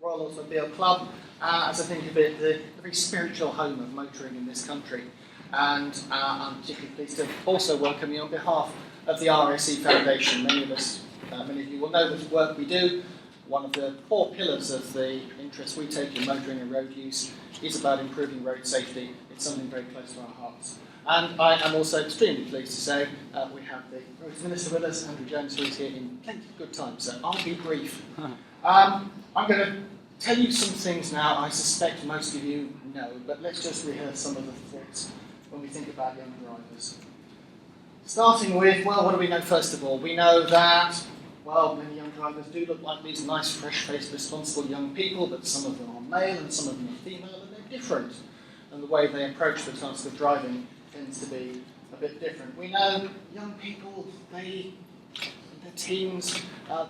Royal Automobile Club, as I think of it, the very spiritual home of motoring in this country. And I'm particularly pleased to also welcome you on behalf of the RSE Foundation. Many of you will know the work we do. One of the core pillars of the interest we take in motoring and road use is about improving road safety. It's something very close to our hearts. And I am also extremely pleased to say we have the Roads Minister with us, Andrew Jones, who is here in plenty of good time, so I'll be brief. I'm going to tell you some things now I suspect most of you know, but let's just rehearse some of the thoughts when we think about young drivers. Starting with, well, what do we know first of all? We know that, well, many young drivers do look like these nice, fresh-faced, responsible young people, but some of them are male and some of them are female, and they're different. And the way they approach the task of driving tends to be a bit different. We know young people, in their teens,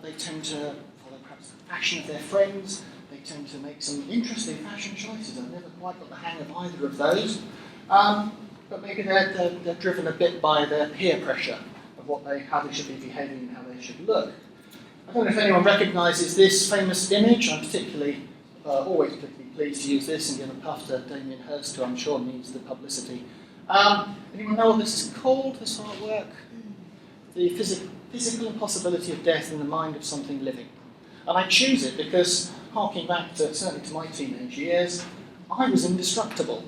they tend to follow perhaps the fashion of their friends. They tend to make some interesting fashion choices. I've never quite got the hang of either of those. But maybe they're driven a bit by their peer pressure of how they should be behaving and how they should look. I don't know if anyone recognises this famous image. I'm always particularly pleased to use this and give a puff to Damien Hirst, who I'm sure needs the publicity. Anyone know what this is called, this artwork? The physical impossibility of death in the mind of something living. And I choose it because, harking back certainly to my teenage years, I was indestructible.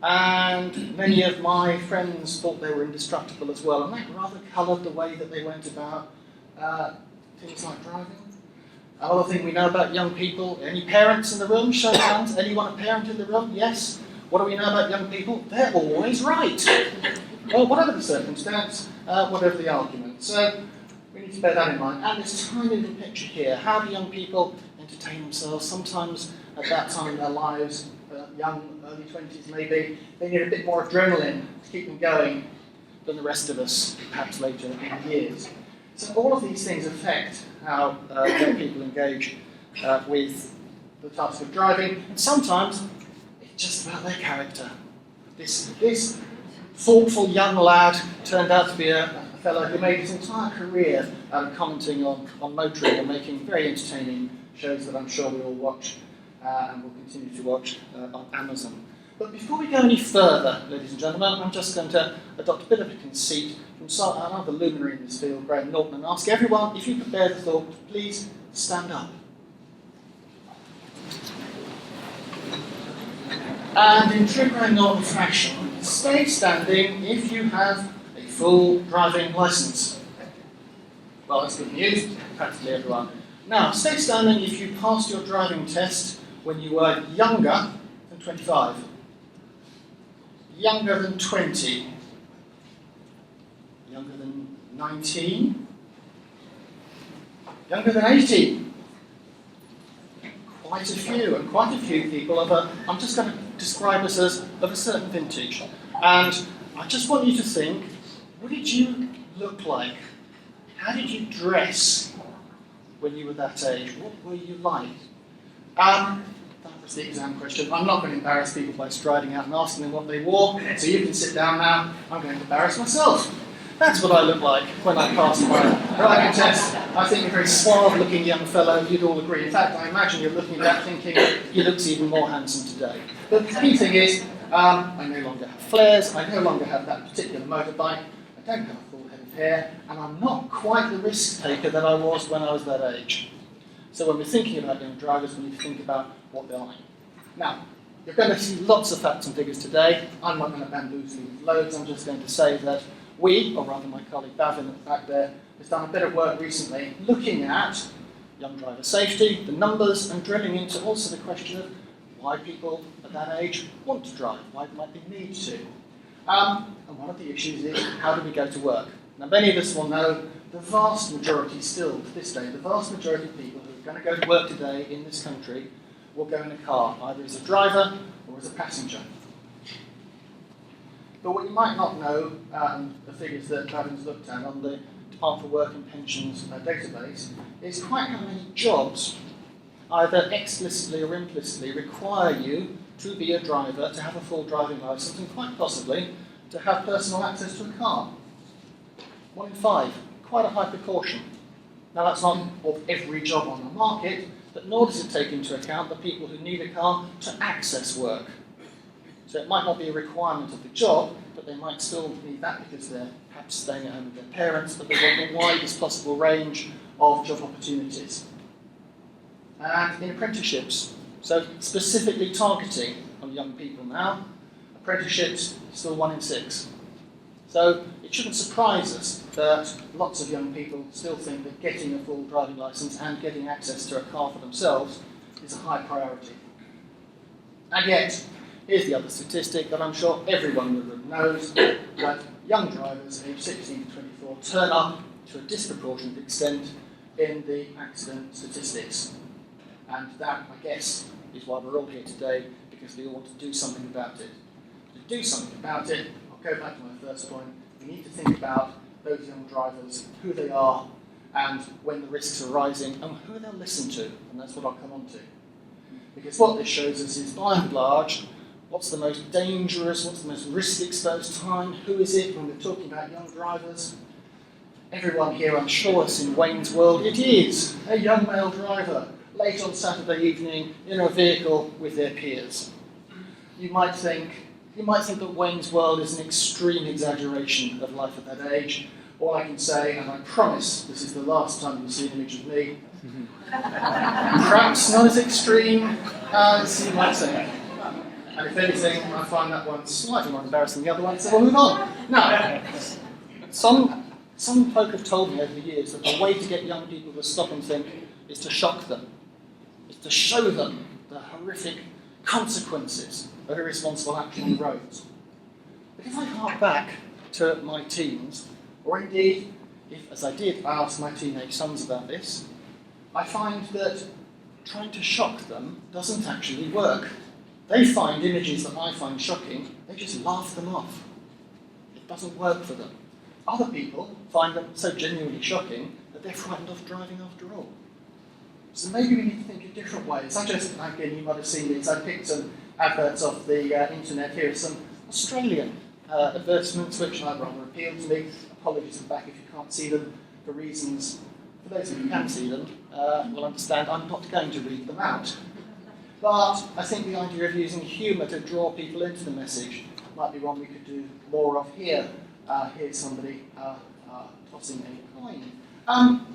And many of my friends thought they were indestructible as well, and that rather coloured the way that they went about things like driving. Another thing we know about young people, any parents in the room? Show of hands. Anyone a parent in the room? Yes. What do we know about young people? They're always right. Well, whatever the circumstance, whatever the argument. So we need to bear that in mind. And this tiny little picture here, how do young people entertain themselves? Sometimes at that time in their lives, young, early 20s maybe, they need a bit more adrenaline to keep them going than the rest of us, perhaps later in the years. So all of these things affect how young people engage with the task of driving, and sometimes it's just about their character. This thoughtful young lad turned out to be a fellow who made his entire career out of commenting on motoring and making very entertaining shows that I'm sure we all watch and will continue to watch on Amazon. But before we go any further, ladies and gentlemen, I'm just going to adopt a bit of a conceit from another luminary in this field, Graham Norton, and ask everyone, if you could bear the thought, please stand up. And in true Graham Norton fashion, stay standing if you have a full driving licence. Well, that's good news, practically everyone. Now, stay standing if you passed your driving test when you were younger than 25. Younger than 20. Younger than 19. Younger than 18. Quite a few people I'm just going to describe us as of a certain vintage. And I just want you to think, what did you look like? How did you dress when you were that age? What were you like? That was the exam question. I'm not going to embarrass people by striding out and asking them what they wore, so you can sit down now. I'm going to embarrass myself. That's what I look like when I passed my driving test. I think a very suave-looking young fellow, you'd all agree. In fact, I imagine you're looking at that thinking, he looks even more handsome today. But the key thing is, I no longer have flares, I no longer have that particular motorbike, I don't have a full head of hair, and I'm not quite the risk taker that I was when I was that age. So when we're thinking about young drivers, we need to think about what they're like. Now, you're going to see lots of facts and figures today. I'm not going to bamboozle you with loads. I'm just going to say that we, or rather my colleague Bavin at the back there, has done a bit of work recently looking at young driver safety, the numbers, and drilling into also the question of why people at that age want to drive, why they might be need to. And one of the issues is, how do we go to work? Now, many of us will know the vast majority still, to this day, the vast majority of people who are going to go to work today in this country will go in a car, either as a driver or as a passenger. But what you might not know, the figures that Bavin's looked at on the Department for Work and Pensions database, is quite how many jobs, either explicitly or implicitly, require you to be a driver, to have a full driving licence, and quite possibly to have personal access to a car. 1 in 5, quite a high proportion. Now that's not of every job on the market, but nor does it take into account the people who need a car to access work. So it might not be a requirement of the job, but they might still need that because they're perhaps staying at home with their parents, but they want the widest possible range of job opportunities. And in apprenticeships, so specifically targeting on young people now, apprenticeships still 1 in 6. So it shouldn't surprise us that lots of young people still think that getting a full driving licence and getting access to a car for themselves is a high priority. And yet, here's the other statistic that I'm sure everyone knows, that young drivers aged 16 to 24 turn up to a disproportionate extent in the accident statistics. And that, I guess, is why we're all here today, because we all want to do something about it. To do something about it, I'll go back to my first point, we need to think about those young drivers, who they are, and when the risks are rising, and who they'll listen to, and that's what I'll come on to. Because what this shows us is, by and large, what's the most dangerous, what's the most risk-exposed time, who is it when we're talking about young drivers? Everyone here, I'm sure, has seen Wayne's World. It is a young male driver, late on Saturday evening, in a vehicle with their peers. You might think that Wayne's World is an extreme exaggeration of life at that age. All I can say, and I promise this is the last time you'll see an image of me, perhaps not as extreme as you might think. And if anything, I find that one slightly more embarrassing than the other one, so we'll move on. Now, some folk have told me over the years that the way to get young people to stop and think is to shock them. Is to show them the horrific consequences of irresponsible action on the roads. But if I hark back to my teens, or indeed, if, as I did, I asked my teenage sons about this, I find that trying to shock them doesn't actually work. They find images that I find shocking, they just laugh them off. It doesn't work for them. Other people find them so genuinely shocking that they're frightened of driving after all. So maybe we need to think of different ways. Again, you might have seen these. I picked some adverts off the internet. Here are some Australian advertisements which I rather appealed to me. Apologies at the back if you can't see them for reasons. For those of you who can see them, will understand I'm not going to read them out. But I think the idea of using humour to draw people into the message might be one we could do more of here. Here's somebody tossing a coin.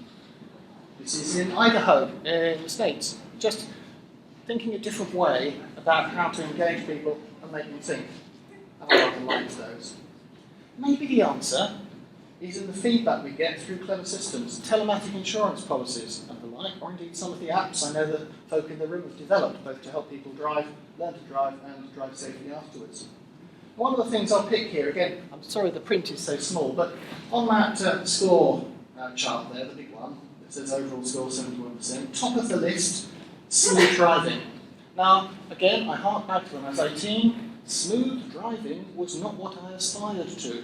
This is in Idaho, in the States. Just thinking a different way about how to engage people and make them think. And I rather like those. Maybe the answer is in the feedback we get through clever systems, telematic insurance policies and the like, or indeed some of the apps I know that folk in the room have developed, both to help people drive, learn to drive, and drive safely afterwards. One of the things I'll pick here, again, I'm sorry the print is so small, but on that score chart there, the big one, that says overall score 71%, top of the list, smooth driving. Now, again, I hark back to when I was 18, smooth driving was not what I aspired to.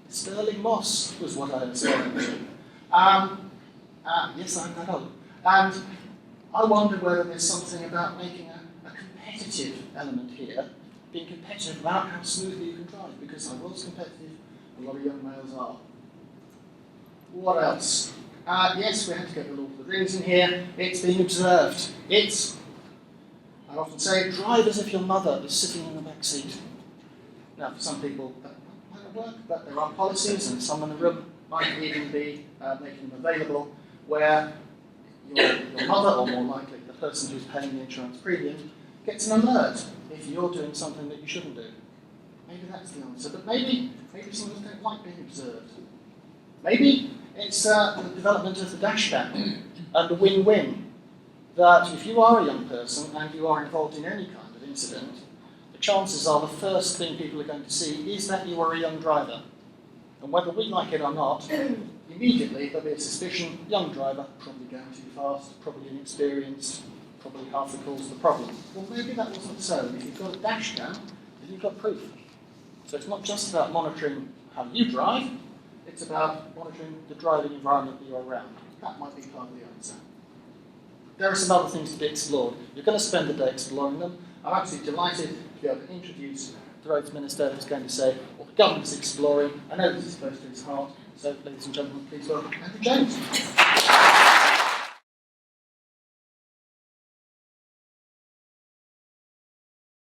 Sterling Moss was what I aspired to. Yes, I'm that old. And I wonder whether there's something about making a competitive element here, being competitive about how smoothly you can drive, because I was competitive, a lot of young males are. What else? Yes, we had to get the Lord of the Rings in here. It's being observed. I often say, drive as if your mother is sitting in the back seat. Now, for some people, that might work, but there are policies, and some in the room might even be making them available, where your mother, or more likely the person who's paying the insurance premium, gets an alert if you're doing something that you shouldn't do. Maybe that's the answer, but maybe some of us don't like being observed. Maybe it's the development of the dash cam and the win-win, that if you are a young person and you are involved in any kind of incident, the chances are the first thing people are going to see is that you are a young driver. And whether we like it or not, immediately there'll be a suspicion, young driver, probably going too fast, probably inexperienced, probably half the cause of the problem. Well, maybe that wasn't so. If you've got a dash cam, then you've got proof. So it's not just about monitoring how you drive, it's about monitoring the driving environment that you're around. That might be part of the answer. There are some other things to be explored. You're going to spend the day exploring them. I'm absolutely delighted to be able to introduce the Roads Minister who's going to say what the government's exploring. I know this is close to his heart, so ladies and gentlemen, please welcome Andrew James.